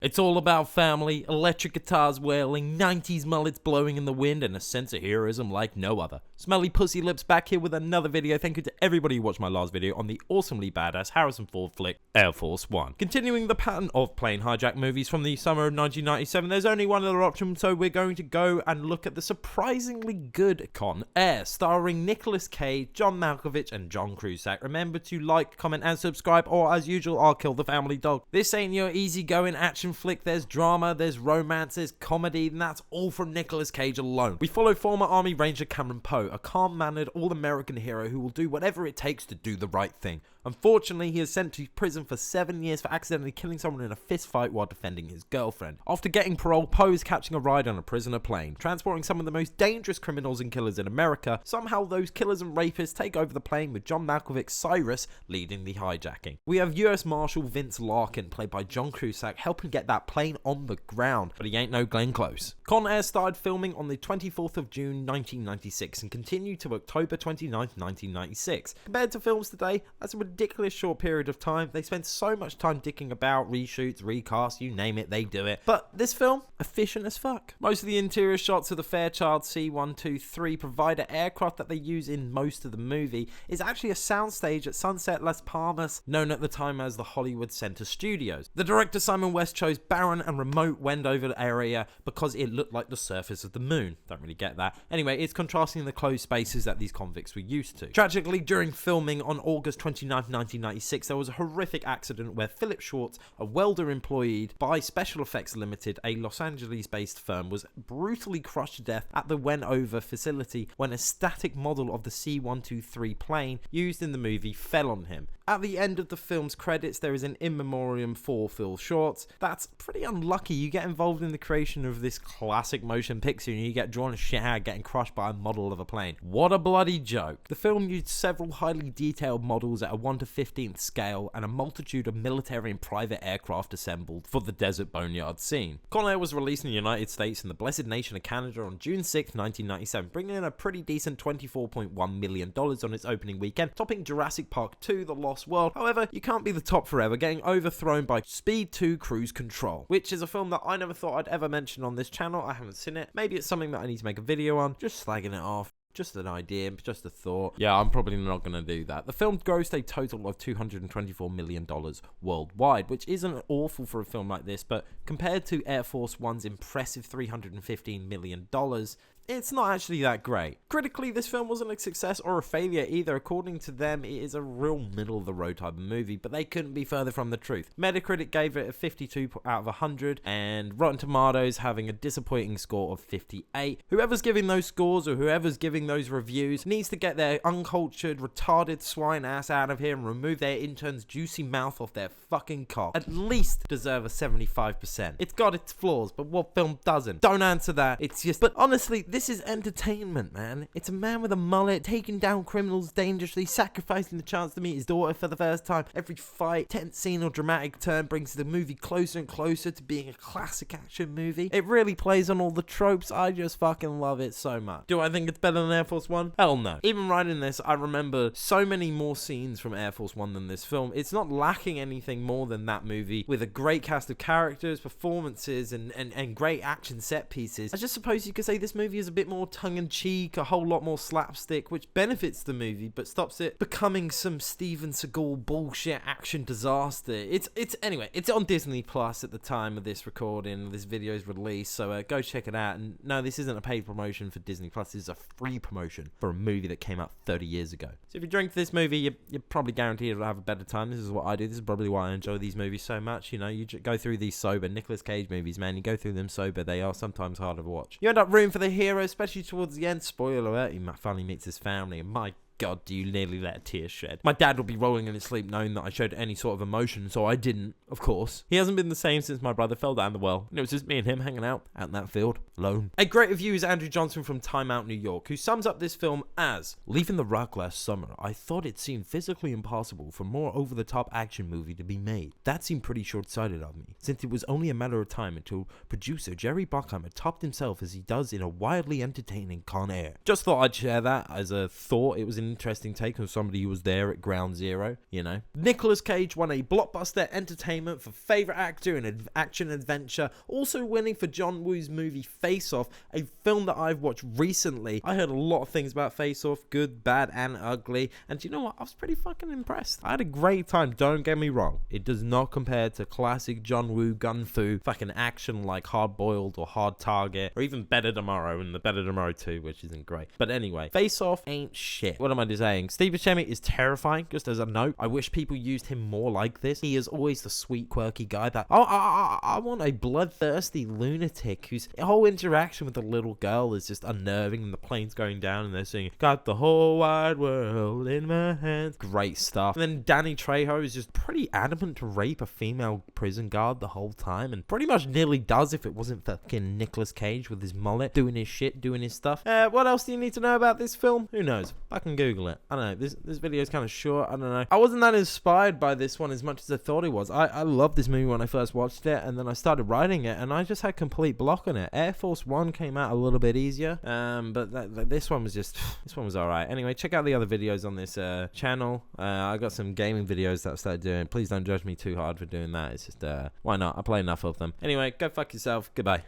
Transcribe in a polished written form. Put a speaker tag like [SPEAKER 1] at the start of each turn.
[SPEAKER 1] It's all about family, electric guitars wailing, 90s mullets blowing in the wind, and a sense of heroism like no other. Smelly Pussy Lips back here with another video. Thank you to everybody who watched my last video on the awesomely badass Harrison Ford flick, Air Force One. Continuing the pattern of plane hijack movies from the summer of 1997, there's only one other option, so we're going to go and look at the surprisingly good Con Air, starring Nicolas Cage, John Malkovich, and John Cusack. Remember to like, comment, and subscribe, or as usual, I'll kill the family dog. This ain't your easygoing action flick. There's drama, there's romance, there's comedy, and that's all from Nicolas Cage alone. We follow former Army Ranger Cameron Poe, a calm-mannered, all-American hero who will do whatever it takes to do the right thing. Unfortunately, he is sent to prison for 7 years for accidentally killing someone in a fistfight while defending his girlfriend. After getting parole, Poe is catching a ride on a prisoner plane, transporting some of the most dangerous criminals and killers in America. Somehow, those killers and rapists take over the plane, with John Malkovich Cyrus leading the hijacking. We have US Marshal Vince Larkin, played by John Cusack, helping get that plane on the ground, but he ain't no Glenn Close. Con Air started filming on the 24th of June 1996 and continued to October 29th, 1996. Compared to films today, that's a ridiculous short period of time. They spend so much time dicking about, reshoots, recasts, you name it, they do it. But this film, efficient as fuck. Most of the interior shots of the Fairchild C-123 Provider aircraft that they use in most of the movie is actually a soundstage at Sunset Las Palmas, known at the time as the Hollywood Center Studios. The director Simon West chose barren and remote Wendover area because it looked like the surface of the moon. Don't really get that. Anyway, it's contrasting the closed spaces that these convicts were used to. Tragically, during filming on August 29, 1996, there was a horrific accident where Philip Schwartz, a welder employed by Special Effects Limited, a Los Angeles-based firm, was brutally crushed to death at the Wendover facility when a static model of the C-123 plane used in the movie fell on him. At the end of the film's credits, there is an in memoriam for Phil Schwartz. That's pretty unlucky. You get involved in the creation of this classic motion picture and you get drawn to shit out getting crushed by a model of a plane. What a bloody joke. The film used several highly detailed models at a 1/15th scale and a multitude of military and private aircraft assembled for the desert boneyard scene. Con Air was released in the United States and the blessed nation of Canada on June 6, 1997, bringing in a pretty decent $24.1 million on its opening weekend, topping Jurassic Park 2: The Lost World. However, you can't be the top forever, getting overthrown by Speed 2: Cruise Control, which is a film that I never thought I'd ever mention on this channel. I haven't seen it. Maybe it's something that I need to make a video on. Just slagging it off. Just an idea, just a thought. Yeah, I'm probably not going to do that. The film grossed a total of $224 million worldwide, which isn't awful for a film like this, but compared to Air Force One's impressive $315 million, it's not actually that great. Critically, this film wasn't a success or a failure either. According to them, it is a real middle-of-the-road type of movie, but they couldn't be further from the truth. Metacritic gave it a 52 out of 100, and Rotten Tomatoes having a disappointing score of 58. Whoever's giving those scores or whoever's giving those reviews needs to get their uncultured, retarded swine ass out of here and remove their intern's juicy mouth off their fucking cock. At least deserve a 75%. It's got its flaws, but what film doesn't? Don't answer that. It's just... But honestly, this is entertainment, man. It's a man with a mullet taking down criminals dangerously, sacrificing the chance to meet his daughter for the first time. Every fight, tense scene, or dramatic turn brings the movie closer and closer to being a classic action movie. It really plays on all the tropes. I just fucking love it so much. Do I think it's better than Air Force One? Hell no. Even writing this, I remember so many more scenes from Air Force One than this film. It's not lacking anything more than that movie, with a great cast of characters, performances, and great action set pieces. I just suppose you could say this movie is a bit more tongue-in-cheek, a whole lot more slapstick, which benefits the movie but stops it becoming some Steven Seagal bullshit action disaster. Anyway, it's on Disney Plus at the time of this recording, this video's release, so go check it out. And no, this isn't a paid promotion for Disney Plus, this is a free promotion for a movie that came out 30 years ago. So if you drink this movie, you're probably guaranteed to have a better time. This is what I do. This is probably why I enjoy these movies so much. You know, you go through these sober. Nicolas Cage movies, man, you go through them sober. They are sometimes harder to watch. You end up rooting for the hero, especially towards the end. Spoiler alert, he finally meets his family, and my God, do you nearly let a tear shed. My dad would be rolling in his sleep knowing that I showed any sort of emotion, so I didn't, of course. He hasn't been the same since my brother fell down the well, and it was just me and him hanging out in that field, alone. A great review is Andrew Johnson from Time Out New York, who sums up this film as, leaving the rock last summer, I thought it seemed physically impossible for more over-the-top action movie to be made. That seemed pretty short-sighted of me, since it was only a matter of time until producer Jerry Bruckheimer topped himself as he does in a wildly entertaining Con Air. Just thought I'd share that as a thought. It was interesting take on somebody who was there at ground zero, you know. Nicolas Cage won a Blockbuster Entertainment for favorite actor in action adventure, also winning for John Woo's movie Face Off, a film that I've watched recently. I heard a lot of things about Face Off, good, bad, and ugly, and you know what? I was pretty fucking impressed. I had a great time, don't get me wrong. It does not compare to classic John Woo gun fu fucking action like Hard Boiled or Hard Target, or even Better Tomorrow and the Better Tomorrow 2, which isn't great. But anyway, Face Off ain't shit. What am I saying? Steve Buscemi is terrifying, just as a note. I wish people used him more like this. He is always the sweet, quirky guy that, I want a bloodthirsty lunatic whose whole interaction with the little girl is just unnerving, and the plane's going down and they're singing, got the whole wide world in my hands. Great stuff. And then Danny Trejo is just pretty adamant to rape a female prison guard the whole time, and pretty much nearly does if it wasn't fucking Nicolas Cage with his mullet, doing his shit, doing his stuff. What else do you need to know about this film? Who knows? I can Google it. I don't know. This video is kind of short. I don't know. I wasn't that inspired by this one as much as I thought it was. I loved this movie when I first watched it, and then I started writing it, and I just had complete block on it. Air Force One came out a little bit easier, but this one was just, this one was alright. Anyway, check out the other videos on this channel. I got some gaming videos that I started doing. Please don't judge me too hard for doing that. It's just, why not? I play enough of them. Anyway, go fuck yourself. Goodbye.